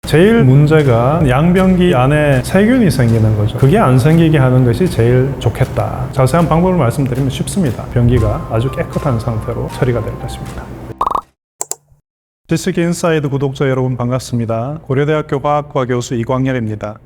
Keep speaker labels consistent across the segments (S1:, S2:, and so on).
S1: 제일 문제가 양변기 안에 세균이 생기는 거죠. 그게 안 생기게 하는 것이 제일 좋겠다. 자세한 방법을 말씀드리면 쉽습니다. 변기가 아주 깨끗한 상태로 처리가 될 것입니다. 지식인사이드 구독자 여러분 반갑습니다. 고려대학교 화학과 교수 이광열입니다.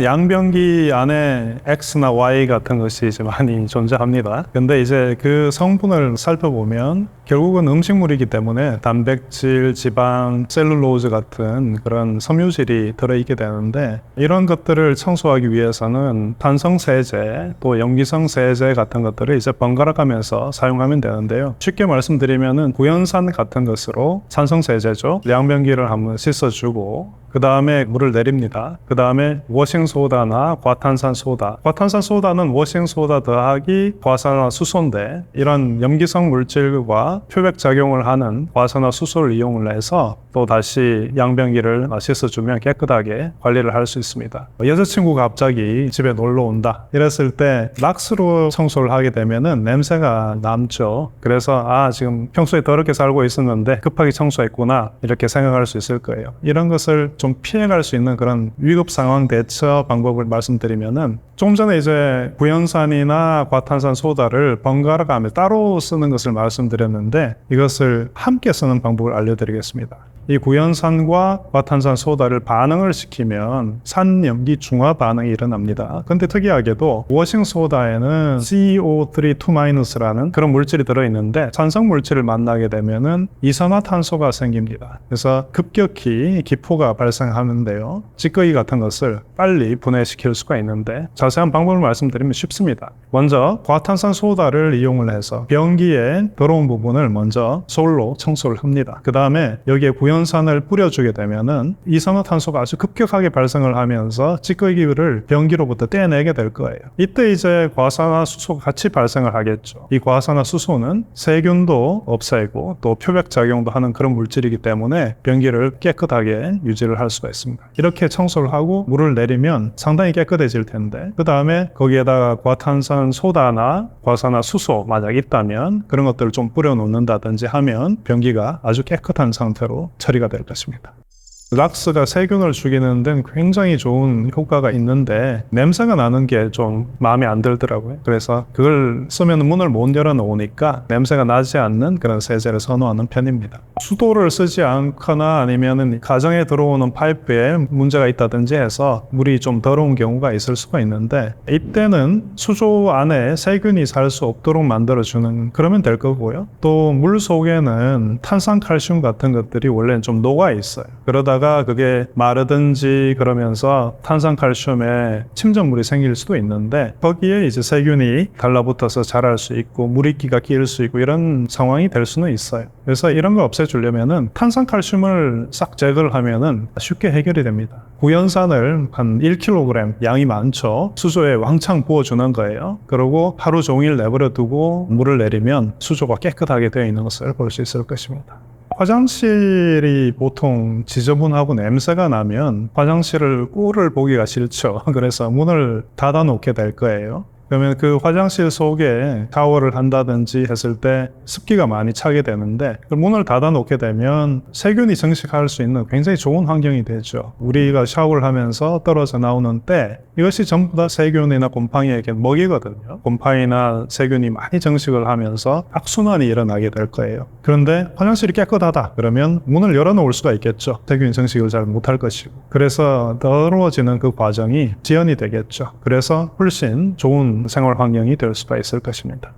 S1: 양변기 안에 X나 Y 같은 것이 이제 많이 존재합니다. 근데 이제 그 성분을 살펴보면 결국은 음식물이기 때문에 단백질, 지방, 셀룰로즈 같은 그런 섬유질이 들어있게 되는데, 이런 것들을 청소하기 위해서는 탄성세제, 또 염기성세제 같은 것들을 이제 번갈아 가면서 사용하면 되는데요. 쉽게 말씀드리면은 구연산 같은 것으로 산성세제죠. 양변기를 한번 씻어주고 그 다음에 물을 내립니다. 그 다음에 워싱소다나 과탄산소다. 과탄산소다는 워싱소다 더하기 과산화수소인데, 이런 염기성 물질과 표백작용을 하는 과산화수소를 이용을 해서 또 다시 양변기를 씻어주면 깨끗하게 관리를 할 수 있습니다. 여자친구가 갑자기 집에 놀러 온다 이랬을 때 락스로 청소를 하게 되면은 냄새가 남죠. 그래서 지금 평소에 더럽게 살고 있었는데 급하게 청소했구나 이렇게 생각할 수 있을 거예요. 이런 것을 좀 피해갈 수 있는 그런 위급 상황 대처 방법을 말씀드리면은, 조금 전에 이제 구연산이나 과탄산 소다를 번갈아 가며 따로 쓰는 것을 말씀드렸는데, 이것을 함께 쓰는 방법을 알려드리겠습니다. 이 구연산과 과탄산 소다를 반응을 시키면 산염기 중화 반응이 일어납니다. 근데 특이하게도 워싱 소다에는 CO3-2-라는 그런 물질이 들어있는데, 산성 물질을 만나게 되면은 이산화탄소가 생깁니다. 그래서 급격히 기포가 발생하는데요. 찌꺼기 같은 것을 빨리 분해시킬 수가 있는데, 자세한 방법을 말씀드리면 쉽습니다. 먼저 과탄산 소다를 이용을 해서 변기의 더러운 부분을 먼저 솔로 청소를 합니다. 그 다음에 여기에 구연산을 뿌려주게 되면은 이산화탄소가 아주 급격하게 발생을 하면서 찌꺼기를 변기로부터 떼내게 될 거예요. 이때 이제 과산화수소가 같이 발생을 하겠죠. 이 과산화수소는 세균도 없애고 또 표백작용도 하는 그런 물질이기 때문에 변기를 깨끗하게 유지를 할 수가 있습니다. 이렇게 청소를 하고 물을 내리면 상당히 깨끗해질 텐데, 그 다음에 거기에다가 과탄산 소다나 과산화수소 만약 있다면 그런 것들을 좀 뿌려 놓는다든지 하면 변기가 아주 깨끗한 상태로 처리가 될 것입니다. 락스가 세균을 죽이는 데는 굉장히 좋은 효과가 있는데, 냄새가 나는 게 좀 마음에 안 들더라고요. 그래서 그걸 쓰면 문을 못 열어 놓으니까 냄새가 나지 않는 그런 세제를 선호하는 편입니다. 수도를 쓰지 않거나 아니면은 가정에 들어오는 파이프에 문제가 있다든지 해서 물이 좀 더러운 경우가 있을 수가 있는데, 이때는 수조 안에 세균이 살 수 없도록 만들어주는, 그러면 될 거고요. 또 물 속에는 탄산칼슘 같은 것들이 원래는 좀 녹아 있어요. 그러다가 그게 마르든지 그러면서 탄산칼슘에 침전물이 생길 수도 있는데, 거기에 이제 세균이 달라붙어서 자랄 수 있고 물이끼가 끼일 수 있고 이런 상황이 될 수는 있어요. 그래서 이런 거 없애주려면은 탄산칼슘을 싹 제거를 하면은 쉽게 해결이 됩니다. 구연산을 한 1kg, 양이 많죠. 수조에 왕창 부어주는 거예요. 그리고 하루 종일 내버려 두고 물을 내리면 수조가 깨끗하게 되어 있는 것을 볼 수 있을 것입니다. 화장실이 보통 지저분하고 냄새가 나면 화장실을 꼴을 보기가 싫죠. 그래서 문을 닫아 놓게 될 거예요. 그러면 그 화장실 속에 샤워를 한다든지 했을 때 습기가 많이 차게 되는데, 문을 닫아 놓게 되면 세균이 증식할 수 있는 굉장히 좋은 환경이 되죠. 우리가 샤워를 하면서 떨어져 나오는 때, 이것이 전부 다 세균이나 곰팡이에게 먹이거든요. 곰팡이나 세균이 많이 증식을 하면서 악순환이 일어나게 될 거예요. 그런데 화장실이 깨끗하다 그러면 문을 열어 놓을 수가 있겠죠. 세균 증식을 잘 못할 것이고. 그래서 더러워지는 그 과정이 지연이 되겠죠. 그래서 훨씬 좋은 생활 환경이 될 수가 있을 것입니다.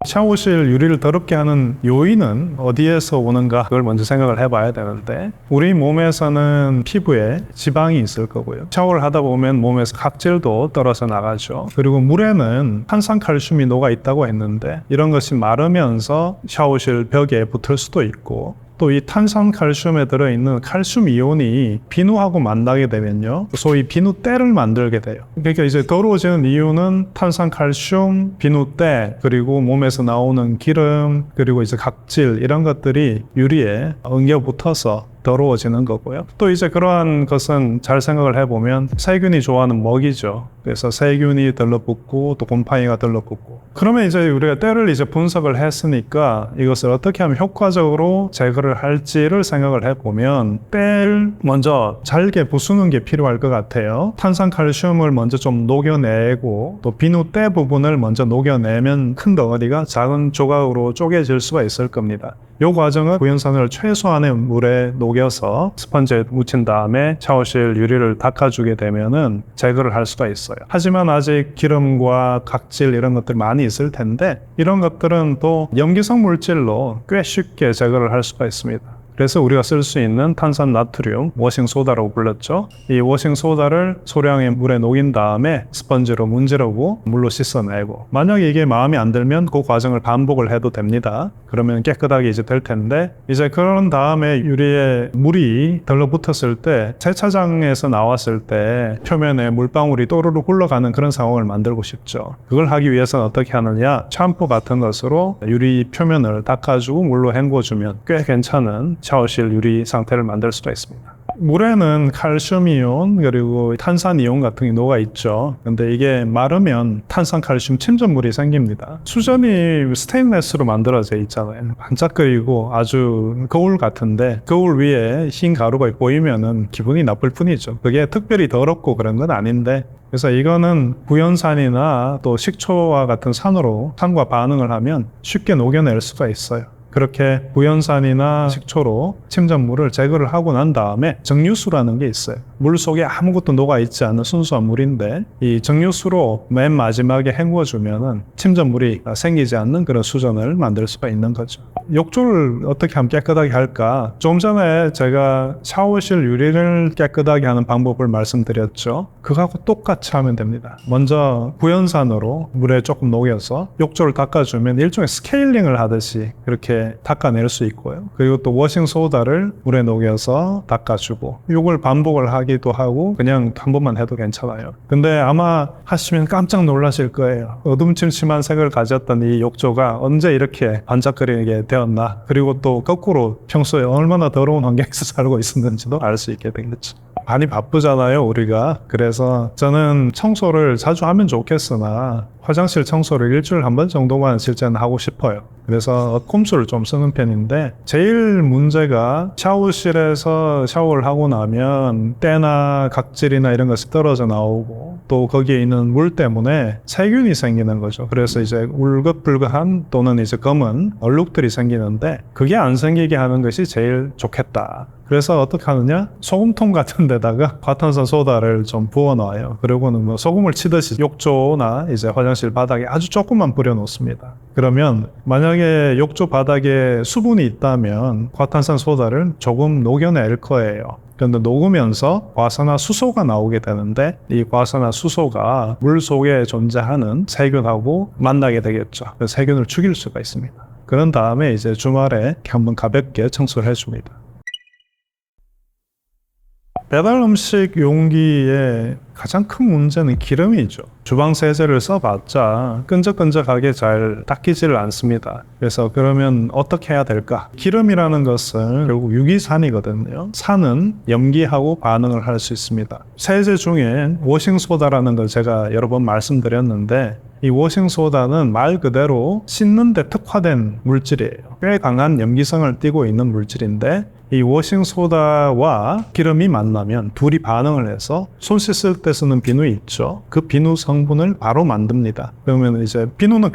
S1: 샤워실 유리를 더럽게 하는 요인은 어디에서 오는가, 그걸 먼저 생각을 해봐야 되는데, 우리 몸에서는 피부에 지방이 있을 거고요. 샤워를 하다 보면 몸에서 각질도 떨어져 나가죠. 그리고 물에는 탄산칼슘이 녹아 있다고 했는데, 이런 것이 마르면서 샤워실 벽에 붙을 수도 있고, 또 이 탄산칼슘에 들어있는 칼슘 이온이 비누하고 만나게 되면요, 소위 비누때를 만들게 돼요. 그러니까 이제 더러워지는 이유는 탄산칼슘, 비누때, 그리고 몸에서 나오는 기름, 그리고 이제 각질, 이런 것들이 유리에 엉겨 붙어서 더러워지는 거고요. 또 이제 그러한 것은 잘 생각을 해보면 세균이 좋아하는 먹이죠. 그래서 세균이 들러붙고 또 곰팡이가 들러붙고, 그러면 이제 우리가 때를 이제 분석을 했으니까 이것을 어떻게 하면 효과적으로 제거를 할지를 생각을 해보면 때를 먼저 잘게 부수는 게 필요할 것 같아요. 탄산칼슘을 먼저 좀 녹여내고 또 비누 때 부분을 먼저 녹여내면 큰 덩어리가 작은 조각으로 쪼개질 수가 있을 겁니다. 이 과정은 구연산을 최소한의 물에 녹여서 스펀지에 묻힌 다음에 샤워실 유리를 닦아주게 되면은 제거를 할 수가 있어요. 하지만 아직 기름과 각질 이런 것들이 많이 있을 텐데 이런 것들은 또 염기성 물질로 꽤 쉽게 제거를 할 수가 있습니다. 그래서 우리가 쓸 수 있는 탄산 나트륨, 워싱소다라고 불렀죠. 이 워싱소다를 소량의 물에 녹인 다음에 스펀지로 문지르고 물로 씻어내고, 만약에 이게 마음에 안 들면 그 과정을 반복을 해도 됩니다. 그러면 깨끗하게 이제 될 텐데, 이제 그런 다음에 유리에 물이 들러붙었을 때 세차장에서 나왔을 때 표면에 물방울이 또르르 굴러가는 그런 상황을 만들고 싶죠. 그걸 하기 위해서는 어떻게 하느냐, 샴푸 같은 것으로 유리 표면을 닦아주고 물로 헹궈주면 꽤 괜찮은 샤워실 유리 상태를 만들 수가 있습니다. 물에는 칼슘이온 그리고 탄산이온 같은 게 녹아 있죠. 근데 이게 마르면 탄산칼슘 침전물이 생깁니다. 수전이 스테인레스로 만들어져 있잖아요. 반짝거리고 아주 거울 같은데 거울 위에 흰 가루가 보이면은 기분이 나쁠 뿐이죠. 그게 특별히 더럽고 그런 건 아닌데, 그래서 이거는 구연산이나 또 식초와 같은 산과 반응을 하면 쉽게 녹여낼 수가 있어요. 그렇게 구연산이나 식초로 침전물을 제거를 하고 난 다음에 정류수라는 게 있어요. 물 속에 아무것도 녹아있지 않은 순수한 물인데 이 정류수로 맨 마지막에 헹궈주면은 침전물이 생기지 않는 그런 수전을 만들 수가 있는 거죠. 욕조를 어떻게 하면 깨끗하게 할까? 좀 전에 제가 샤워실 유리를 깨끗하게 하는 방법을 말씀드렸죠. 그거하고 똑같이 하면 됩니다. 먼저 구연산으로 물에 조금 녹여서 욕조를 닦아주면 일종의 스케일링을 하듯이 그렇게 닦아낼 수 있고요. 그리고 또 워싱소다를 물에 녹여서 닦아주고, 이걸 반복을 하기도 하고 그냥 한 번만 해도 괜찮아요. 근데 아마 하시면 깜짝 놀라실 거예요. 어둠침침한 색을 가졌던 이 욕조가 언제 이렇게 반짝거리게 되었나, 그리고 또 거꾸로 평소에 얼마나 더러운 환경에서 살고 있었는지도 알 수 있게 되겠죠. 많이 바쁘잖아요, 우리가. 그래서 저는 청소를 자주 하면 좋겠으나 화장실 청소를 일주일에 한 번 정도만 실제는 하고 싶어요. 그래서 꼼수를 좀 쓰는 편인데, 제일 문제가 샤워실에서 샤워를 하고 나면 때나 각질이나 이런 것이 떨어져 나오고 또 거기에 있는 물 때문에 세균이 생기는 거죠. 그래서 이제 울긋불긋한 또는 이제 검은 얼룩들이 생기는데, 그게 안 생기게 하는 것이 제일 좋겠다. 그래서 어떻게 하느냐, 소금통 같은 데다가 과탄산 소다를 좀 부어 놔요. 그리고는 뭐 소금을 치듯이 욕조나 이제 화장실 바닥에 아주 조금만 뿌려 놓습니다. 그러면 만약에 욕조 바닥에 수분이 있다면 과탄산 소다를 조금 녹여낼 거예요. 그런데 녹으면서 과산화수소가 나오게 되는데, 이 과산화수소가 물 속에 존재하는 세균하고 만나게 되겠죠. 그래서 세균을 죽일 수가 있습니다. 그런 다음에 이제 주말에 한번 가볍게 청소를 해줍니다. 배달 음식 용기의 가장 큰 문제는 기름이죠. 주방 세제를 써봤자 끈적끈적하게 잘 닦이지를 않습니다. 그래서 그러면 어떻게 해야 될까? 기름이라는 것은 결국 유기산이거든요. 산은 염기하고 반응을 할 수 있습니다. 세제 중에 워싱소다라는 걸 제가 여러 번 말씀드렸는데, 이 워싱소다는 말 그대로 씻는 데 특화된 물질이에요. 꽤 강한 염기성을 띠고 있는 물질인데, 이 워싱소다와 기름이 만나면 둘이 반응을 해서 손 씻을 때 쓰는 비누 있죠. 그 비누 성분을 바로 만듭니다. 그러면 이제 비누는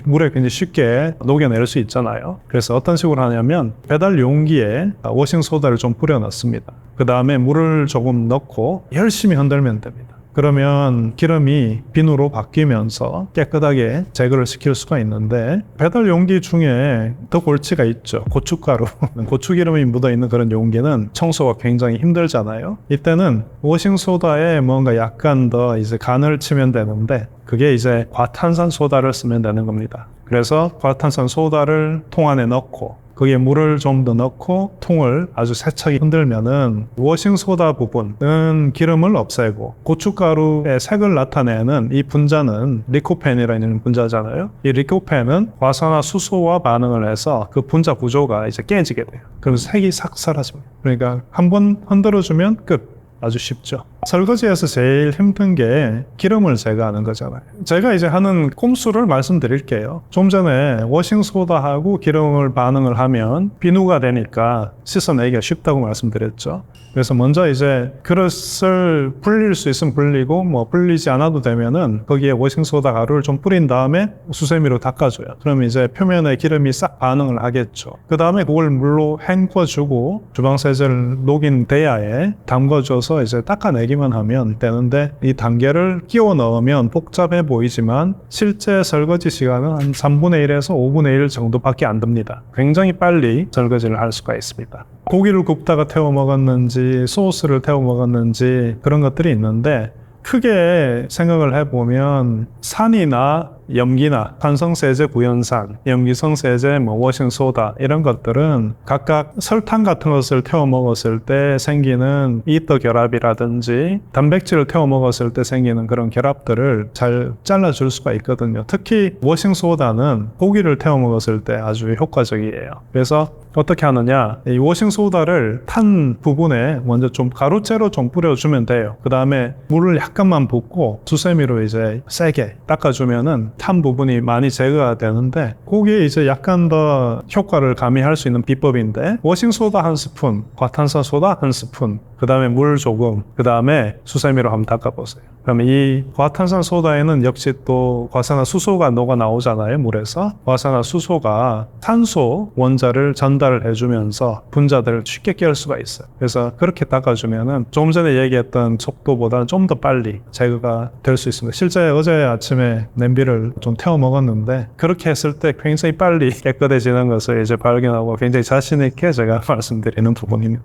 S1: 물에 굉장히 쉽게 녹여낼 수 있잖아요. 그래서 어떤 식으로 하냐면 배달 용기에 워싱소다를 좀 뿌려 넣습니다. 그 다음에 물을 조금 넣고 열심히 흔들면 됩니다. 그러면 기름이 비누로 바뀌면서 깨끗하게 제거를 시킬 수가 있는데, 배달 용기 중에 더 골치가 있죠. 고춧가루, 고추기름이 묻어있는 그런 용기는 청소가 굉장히 힘들잖아요. 이때는 워싱소다에 뭔가 약간 더 이제 간을 치면 되는데, 그게 이제 과탄산 소다를 쓰면 되는 겁니다. 그래서 과탄산 소다를 통 안에 넣고 거기에 물을 좀 더 넣고 통을 아주 세차게 흔들면은 워싱소다 부분은 기름을 없애고 고춧가루의 색을 나타내는 이 분자는 리코펜이라는 분자잖아요. 이 리코펜은 과산화수소와 반응을 해서 그 분자 구조가 이제 깨지게 돼요. 그래서 색이 싹 사라집니다. 그러니까 한번 흔들어주면 끝. 아주 쉽죠. 설거지에서 제일 힘든 게 기름을 제거하는 거잖아요. 제가 이제 하는 꼼수를 말씀드릴게요. 좀 전에 워싱소다하고 기름을 반응을 하면 비누가 되니까 씻어내기가 쉽다고 말씀드렸죠. 그래서 먼저 이제 그릇을 불릴 수 있으면 불리고 뭐 불리지 않아도 되면은 거기에 워싱소다 가루를 좀 뿌린 다음에 수세미로 닦아줘요. 그럼 이제 표면에 기름이 싹 반응을 하겠죠. 그 다음에 그걸 물로 헹궈주고 주방세제를 녹인 대야에 담궈줘서 이제 닦아내기만 하면 되는데 이 단계를 끼워 넣으면 복잡해 보이지만 실제 설거지 시간은 한 3분의 1에서 5분의 1 정도밖에 안 됩니다. 굉장히 빨리 설거지를 할 수가 있습니다. 고기를 굽다가 태워 먹었는지 소스를 태워 먹었는지 그런 것들이 있는데 크게 생각을 해보면 산이나 염기나 산성세제 구연산, 염기성세제, 워싱소다 이런 것들은 각각 설탕 같은 것을 태워 먹었을 때 생기는 이터 결합이라든지 단백질을 태워 먹었을 때 생기는 그런 결합들을 잘 잘라줄 수가 있거든요. 특히 워싱소다는 고기를 태워 먹었을 때 아주 효과적이에요. 그래서 어떻게 하느냐, 이 워싱소다를 탄 부분에 먼저 좀 가루째로 좀 뿌려주면 돼요. 그 다음에 물을 약간만 붓고 수세미로 이제 세게 닦아주면은 탄 부분이 많이 제거가 되는데 거기에 이제 약간 더 효과를 가미할 수 있는 비법인데 워싱소다 한 스푼, 과탄산소다 한 스푼, 그 다음에 물 조금, 그 다음에 수세미로 한번 닦아보세요. 그럼 이 과탄산소다에는 역시 또 과산화수소가 녹아 나오잖아요, 물에서. 과산화수소가 산소 원자를 전달을 해주면서 분자들을 쉽게 깰 수가 있어요. 그래서 그렇게 닦아주면은 조금 전에 얘기했던 속도보다 좀 더 빨리 제거가 될 수 있습니다. 실제 어제 아침에 냄비를 좀 태워 먹었는데 그렇게 했을 때 굉장히 빨리 깨끗해지는 것을 이제 발견하고 굉장히 자신 있게 제가 말씀드리는 부분입니다.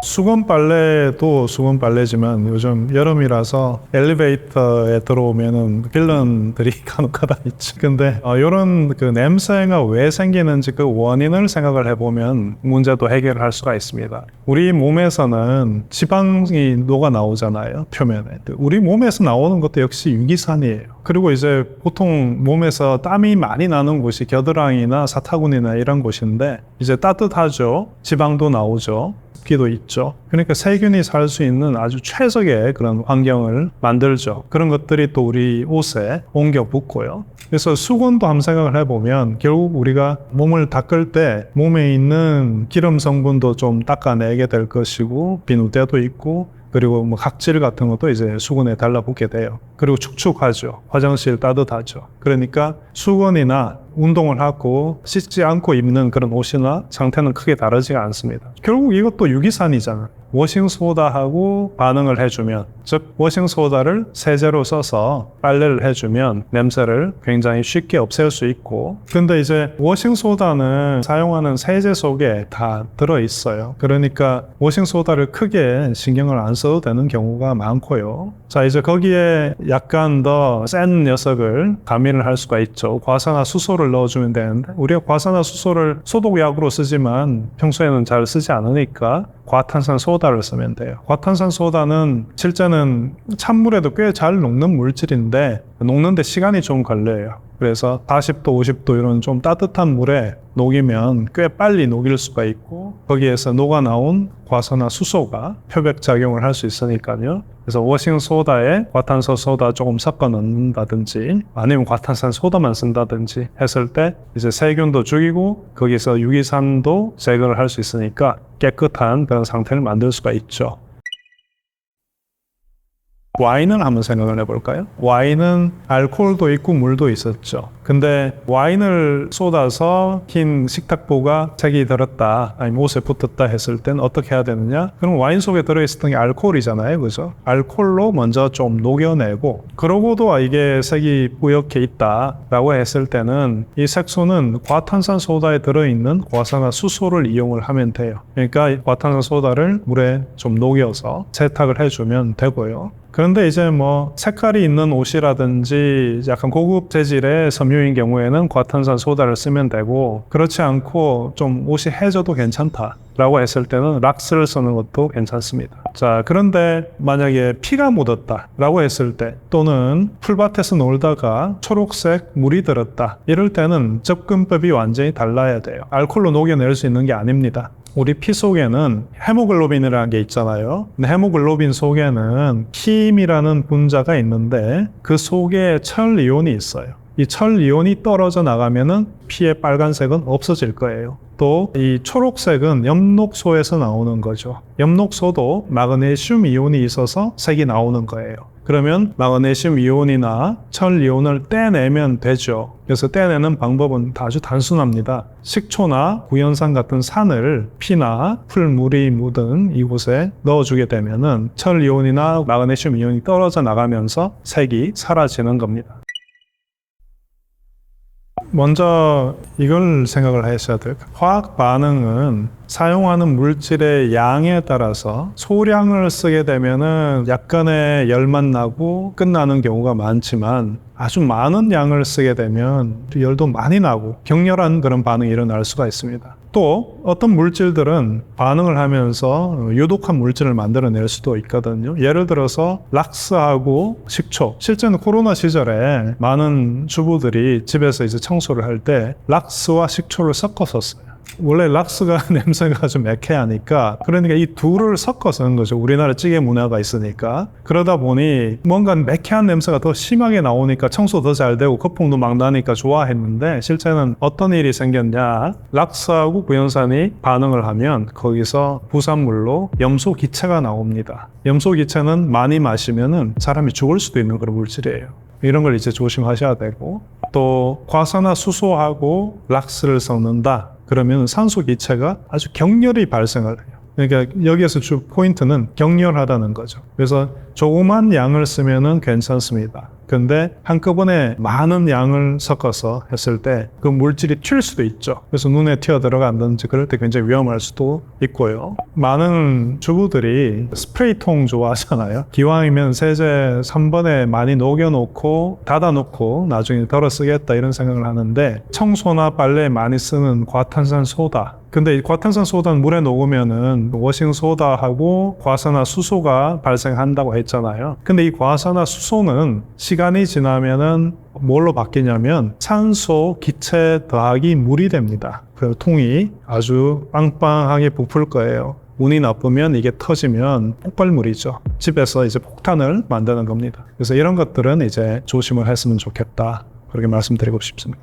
S1: 수건 빨래도 수건 빨래지만 요즘 여름이라서 엘리베이터에 들어오면은 빌런들이 간혹가다 있죠. 근데 이런 그 냄새가 왜 생기는지 그 원인을 생각을 해보면 문제도 해결할 수가 있습니다. 우리 몸에서는 지방이 녹아 나오잖아요, 표면에. 우리 몸에서 나오는 것도 역시 유기산이에요. 그리고 이제 보통 몸에서 땀이 많이 나는 곳이 겨드랑이나 사타구니나 이런 곳인데 이제 따뜻하죠. 지방도 나오죠. 습기도 있죠. 그러니까 세균이 살 수 있는 아주 최적의 그런 환경을 만들죠. 그런 것들이 또 우리 옷에 옮겨 붙고요. 그래서 수건도 한번 생각을 해보면 결국 우리가 몸을 닦을 때 몸에 있는 기름 성분도 좀 닦아내게 될 것이고 비누때도 있고 그리고 뭐 각질 같은 것도 이제 수건에 달라붙게 돼요. 그리고 축축하죠. 화장실 따뜻하죠. 그러니까 수건이나 운동을 하고 씻지 않고 입는 그런 옷이나 상태는 크게 다르지가 않습니다. 결국 이것도 유기산이잖아요. 워싱소다하고 반응을 해주면, 즉 워싱소다를 세제로 써서 빨래를 해주면 냄새를 굉장히 쉽게 없앨 수 있고, 근데 이제 워싱소다는 사용하는 세제 속에 다 들어있어요. 그러니까 워싱소다를 크게 신경을 안 써도 되는 경우가 많고요. 자, 이제 거기에 약간 더 센 녀석을 가미를 할 수가 있죠. 과산화수소를 넣어주면 되는데 우리가 과산화수소를 소독약으로 쓰지만 평소에는 잘 쓰지 않으니까 과탄산소다를 쓰면 돼요. 과탄산소다는 실제는 찬물에도 꽤 잘 녹는 물질인데 녹는데 시간이 좀 걸려요. 그래서 40도, 50도 이런 좀 따뜻한 물에 녹이면 꽤 빨리 녹일 수가 있고 거기에서 녹아나온 과산화수소가 표백작용을 할 수 있으니까요. 그래서 워싱소다에 과탄산소다 조금 섞어 넣는다든지 아니면 과탄산소다만 쓴다든지 했을 때 이제 세균도 죽이고 거기서 유기산도 제거를 할 수 있으니까 깨끗한 그런 상태를 만들 수가 있죠. 와인을 한번 생각을 해볼까요? 와인은 알코올도 있고 물도 있었죠. 근데 와인을 쏟아서 흰 식탁보가 색이 들었다 아니면 옷에 붙었다 했을 땐 어떻게 해야 되느냐? 그럼 와인 속에 들어있었던 게 알코올이잖아요, 그죠? 알코올로 먼저 좀 녹여내고 그러고도 이게 색이 뿌옇게 있다라고 했을 때는 이 색소는 과탄산소다에 들어있는 과산화수소를 이용을 하면 돼요. 그러니까 과탄산소다를 물에 좀 녹여서 세탁을 해주면 되고요. 그런데 이제 뭐 색깔이 있는 옷이라든지 약간 고급 재질의 섬유인 경우에는 과탄산 소다를 쓰면 되고, 그렇지 않고 좀 옷이 해져도 괜찮다 라고 했을 때는 락스를 쓰는 것도 괜찮습니다. 자, 그런데 만약에 피가 묻었다 라고 했을 때, 또는 풀밭에서 놀다가 초록색 물이 들었다, 이럴 때는 접근법이 완전히 달라야 돼요. 알코올로 녹여낼 수 있는 게 아닙니다. 우리 피 속에는 헤모글로빈이라는 게 있잖아요. 근데 헤모글로빈 속에는 힘이라는 분자가 있는데 그 속에 철 이온이 있어요. 이 철 이온이 떨어져 나가면은 피의 빨간색은 없어질 거예요. 또 이 초록색은 엽록소에서 나오는 거죠. 엽록소도 마그네슘 이온이 있어서 색이 나오는 거예요. 그러면 마그네슘 이온이나 철 이온을 떼내면 되죠. 그래서 떼내는 방법은 아주 단순합니다. 식초나 구연산 같은 산을 피나 풀물이 묻은 이곳에 넣어주게 되면은 철 이온이나 마그네슘 이온이 떨어져 나가면서 색이 사라지는 겁니다. 먼저 이걸 생각을 하셔야 돼요. 화학 반응은 사용하는 물질의 양에 따라서 소량을 쓰게 되면은 약간의 열만 나고 끝나는 경우가 많지만, 아주 많은 양을 쓰게 되면 열도 많이 나고 격렬한 그런 반응이 일어날 수가 있습니다. 또 어떤 물질들은 반응을 하면서 유독한 물질을 만들어낼 수도 있거든요. 예를 들어서 락스하고 식초. 실제는 코로나 시절에 많은 주부들이 집에서 이제 청소를 할 때 락스와 식초를 섞어서 써요. 원래 락스가 냄새가 좀 매캐하니까, 그러니까 이 둘을 섞어서 하는 거죠. 우리나라 찌개 문화가 있으니까. 그러다 보니 뭔가 매캐한 냄새가 더 심하게 나오니까 청소 더 잘 되고 거품도 막 나니까 좋아했는데, 실제는 어떤 일이 생겼냐, 락스하고 구연산이 반응을 하면 거기서 부산물로 염소 기체가 나옵니다. 염소 기체는 많이 마시면은 사람이 죽을 수도 있는 그런 물질이에요. 이런 걸 이제 조심하셔야 되고, 또 과산화수소하고 락스를 섞는다 그러면 산소 기체가 아주 격렬히 발생을 해요. 그러니까 여기에서 주 포인트는 격렬하다는 거죠. 그래서 조그만 양을 쓰면은 괜찮습니다. 근데 한꺼번에 많은 양을 섞어서 했을 때 그 물질이 튈 수도 있죠. 그래서 눈에 튀어 들어간다든지 그럴 때 굉장히 위험할 수도 있고요. 많은 주부들이 스프레이통 좋아하잖아요. 기왕이면 세제 3번에 많이 녹여놓고 닫아놓고 나중에 덜어 쓰겠다 이런 생각을 하는데, 청소나 빨래에 많이 쓰는 과탄산 소다, 근데 이 과탄산 소다는 물에 녹으면은 워싱 소다하고 과산화수소가 발생한다고 했잖아요. 근데 이 과산화수소는 시간이 지나면은 뭘로 바뀌냐면 산소 기체 더하기 물이 됩니다. 그 통이 아주 빵빵하게 부풀 거예요. 운이 나쁘면 이게 터지면 폭발물이죠. 집에서 이제 폭탄을 만드는 겁니다. 그래서 이런 것들은 이제 조심을 했으면 좋겠다, 그렇게 말씀드리고 싶습니다.